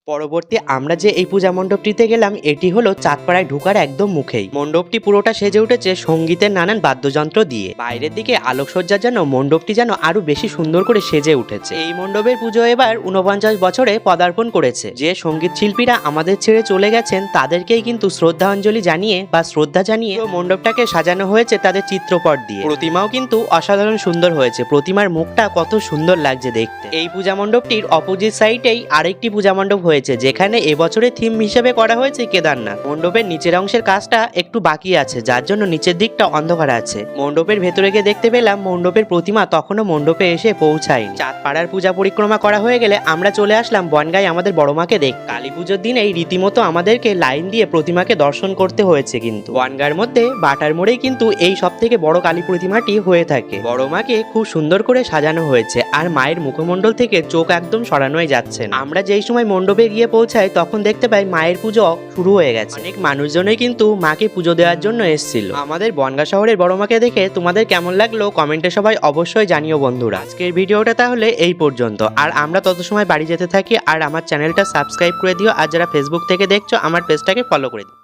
পরবর্তী আমরা যে এই পূজা মণ্ডপটিতে গেলাম এটি হলো চাঁদপাড়ায় ঢুকার একদম মুখেই। মণ্ডপটি পুরোটা সেজে উঠেছে সঙ্গীতের নানান বাদ্যযন্ত্র দিয়ে। বাইরের দিকে আলোকসজ্জার জন্য মণ্ডপটি যেন আরো বেশি সুন্দর করে সেজে উঠেছে। এই মণ্ডপের পুজো এবার 49 বছরে পদার্পণ করেছে। যে সঙ্গীত শিল্পীরা আমাদের ছেড়ে চলে গেছেন তাদেরকেই কিন্তু শ্রদ্ধাঞ্জলি জানিয়ে বা শ্রদ্ধা জানিয়ে মণ্ডপটাকে সাজানো হয়েছে তাদের চিত্রপট দিয়ে। প্রতিমাও কিন্তু অসাধারণ সুন্দর হয়েছে। প্রতিমার মুখটা কত সুন্দর লাগছে দেখতে। এই পূজা মণ্ডপটির অপোজিট সাইডেই আরেকটি পূজা মণ্ডপ হয়েছে, যেখানে এবছরের থিম হিসেবে করা হয়েছে কেদারনাথ। মণ্ডপের নিচের অংশের কাজটা একটু বাকি আছে, যার জন্য নিচের দিকটা অন্ধকার আছে। মণ্ডপের ভেতরে গিয়ে দেখতে পেলাম মণ্ডপের প্রতিমা তখনও মণ্ডপে এসে পৌঁছায়নি। চাঁদপাড়ার পূজা পরিক্রমা করা হয়ে গেলে আমরা চলে আসলাম বনগাঁয় আমাদের বড় মাকে দেখতে। কালী পুজোর দিনেই রীতিমতো আমাদেরকে লাইন দিয়ে প্রতিমাকে দর্শন করতে হয়েছে। কিন্তু বনগাঁর মধ্যে বাটার মোড়েই কিন্তু এই সব থেকে বড় কালী প্রতিমাটি হয়ে থাকে। বড় মাকে খুব সুন্দর করে সাজানো হয়েছে, আর মায়ের মুখমণ্ডল থেকে চোখ একদম সরানোই যাচ্ছে না। আমরা যেই সময় মণ্ডপে গিয়ে পৌঁছাই তখন দেখতে পাই মায়ের পুজো শুরু হয়ে গেছে। অনেক মানুষজনই কিন্তু মাকে পুজো দেওয়ার জন্য এসেছিল। আমাদের বনগাঁ শহরের বড় মাকে দেখে তোমাদের কেমন লাগলো কমেন্টে সবাই অবশ্যই জানিও বন্ধুরা। আজকের ভিডিওটা তাহলে এই পর্যন্ত, আর আমরা তত সময় বাড়ি যেতে থাকি। আর আমার চ্যানেলটা সাবস্ক্রাইব করে দিও, আর যারা ফেসবুক থেকে দেখছো আমার পেজটাকে ফলো করে দিও।